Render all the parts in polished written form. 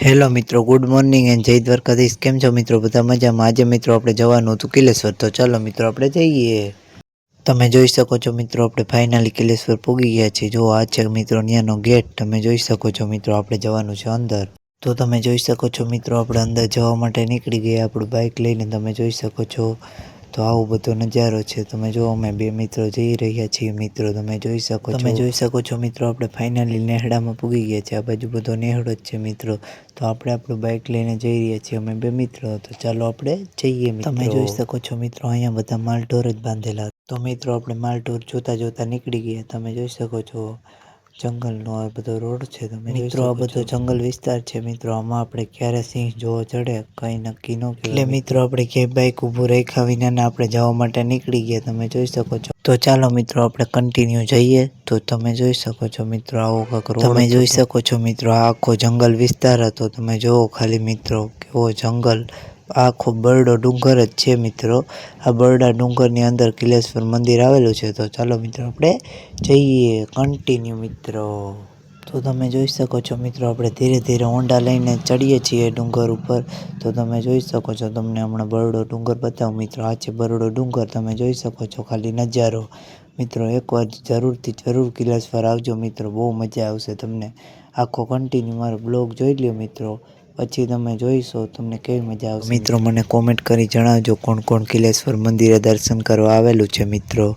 Hello મિત્રો, good morning and જય દ્વારકાધીશ। કેમ છો મિત્રો? બધા મજામાં। આજે મિત્રો આપણે જવાનું હતું કિલેશ્વર, તો ચાલો મિત્રો આપણે જઈએ। તમે જોઈ શકો છો મિત્રો, આપણે ફાઇનલી કિલેશ્વર પૂગી ગયા છીએ। જો આ છે મિત્રો ત્યાંનો ગેટ, તમે જોઈ શકો છો મિત્રો। આપણે જવાનું છે અંદર, તો તમે જોઈ શકો છો મિત્રો આપણે અંદર જવા માટે નીકળી ગયા આપણું બાઇક લઈને, તમે જોઈ શકો છો। તો આવો બધો નજારો છે, તમે જો અમે બે મિત્રો જઈ રહ્યા છીએ મિત્રો, તમે જોઈ શકો છો મિત્રો। આપણે ફાઇનલી નેહડામાં પૂગી ગયા છે। આ બાજુ બધો નેહડો જ છે મિત્રો। તો આપણે આપણું બાઇક લઈને જઈ રહ્યા છીએ અમે બે મિત્રો, તો ચાલો આપણે જઈએ મિત્રો। તમે જોઈ શકો છો મિત્રો, અહીંયા બધા માલઢોર જ બાંધેલા, તો મિત્રો આપણે માલઢોર જોતા જોતા નીકળી ગયા। તમે જોઈ શકો છો જંગલનો આ બધો રોડ છે, તમે મિત્રો આ બધો જંગલ વિસ્તાર છે મિત્રો। આમાં આપણે ક્યારે સિંહ જોવો ચડે કંઈ નક્કી ન કહેવાય, એટલે મિત્રો આપણે ક્યાંય બાઇક ઊભું રાખ્યા વિના આપણે જવા માટે નીકળી ગયા, તમે જોઈ શકો છો। તો ચાલો મિત્રો આપણે કન્ટિન્યુ જઈએ। તો તમે જોઈ શકો છો મિત્રો, આવો કાંક રોડ તમે જોઈ શકો છો મિત્રો। આ આખો જંગલ વિસ્તાર હતો, તમે જોવો ખાલી મિત્રો કેવો જંગલ, આખો બરડો ડુંગર જ છે મિત્રો। આ બરડા ડુંગરની અંદર કિલેશ્વર મંદિર આવેલું છે, તો ચાલો મિત્રો આપણે જઈએ કન્ટિન્યુ મિત્રો। તો તમે જોઈ શકો છો મિત્રો, આપણે ધીરે ધીરે હોન્ડા લઈને ચડીએ છીએ ડુંગર ઉપર, તો તમે જોઈ શકો છો। તમને હમણાં બરડો ડુંગર બતાવું મિત્રો, આ છે બરડો ડુંગર, તમે જોઈ શકો છો ખાલી નજારો મિત્રો। એકવાર જરૂર કિલેશ્વર આવજો મિત્રો, બહુ મજા આવશે તમને। આખો કન્ટિન્યુ મારો બ્લોગ જોઈ લ્યો મિત્રો, પછી તમે જોઈશો તમને કેવી મજા આવશે મિત્રો। મને કોમેન્ટ કરી જણાવજો કોણ કોણ કિલેશ્વર મંદિરે દર્શન કરવા આવેલું છે મિત્રો।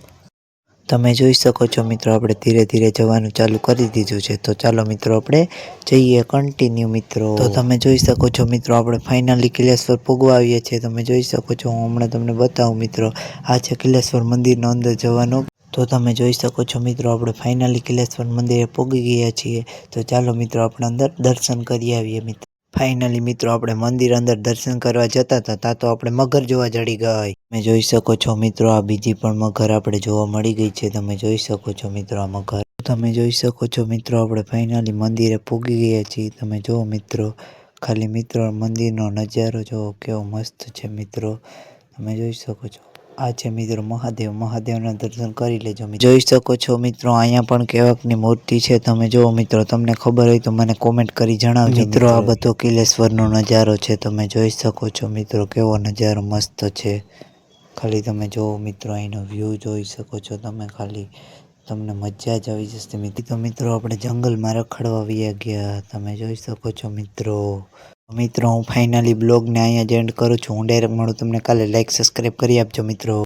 તમે જોઈ શકો છો મિત્રો, આપણે ધીરે ધીરે જવાનું ચાલુ કરી દીધું છે, તો ચાલો મિત્રો આપણે જઈએ કન્ટિન્યુ મિત્રો। તો તમે જોઈ શકો છો મિત્રો, આપણે ફાઇનલી કિલેશ્વર પૂગવા આવીએ છીએ, તમે જોઈ શકો છો। હું હમણાં તમને બતાવું મિત્રો, આ છે કિલેશ્વર મંદિરનો અંદર જવાનું, તો તમે જોઈ શકો છો મિત્રો, આપણે ફાઇનલી કિલેશ્વર મંદિરે પૂગી ગયા છીએ, તો ચાલો મિત્રો આપણે અંદર દર્શન કરી આવીએ મિત્રો। ફાઇનલી મિત્રો આપણે મંદિર અંદર દર્શન કરવા જતા હતા, ત્યાં તો આપણે મગર જોવા જડી ગઈ, તમે જોઈ શકો છો મિત્રો। આ બીજી પણ મગર આપણે જોવા મળી ગઈ છે, તમે જોઈ શકો છો મિત્રો આ મગર, તમે જોઈ શકો છો મિત્રો। આપણે ફાઇનલી મંદિરે પૂગી ગયા છીએ, તમે જુઓ મિત્રો, ખાલી મિત્રો મંદિરનો નજારો જુઓ કેવો મસ્ત છે મિત્રો, તમે જોઈ શકો છો। આ છે મિત્રો મહાદેવના દર્શન કરી લેજો મિત્રો। જોઈ શકો છો મિત્રો, અહીંયા પણ કેવકની મૂર્તિ છે, તમે જુઓ મિત્રો, તમને ખબર હોય તો મને કોમેન્ટ કરી જણાવજો મિત્રો। આ બધો કિલેશ્વરનો નજારો છે, તમે જોઈ શકો છો મિત્રો, કેવો નજારો મસ્ત છે, ખાલી તમે જુઓ મિત્રો, અહીંનો વ્યૂ જોઈ શકો છો તમે, ખાલી તમને મજા જ આવી જશે મિત્રો। તો મિત્રો આપણે જંગલમાં રખડવા વયા ગયા, તમે જોઈ શકો છો મિત્રો। હું ફાઇનલી બ્લોગને અહીંયા જ એન્ડ કરું છું। હું ડાયરેક્ટ મળું તમને કાલે, લાઈક સબસ્ક્રાઈબ કરી આપજો મિત્રો।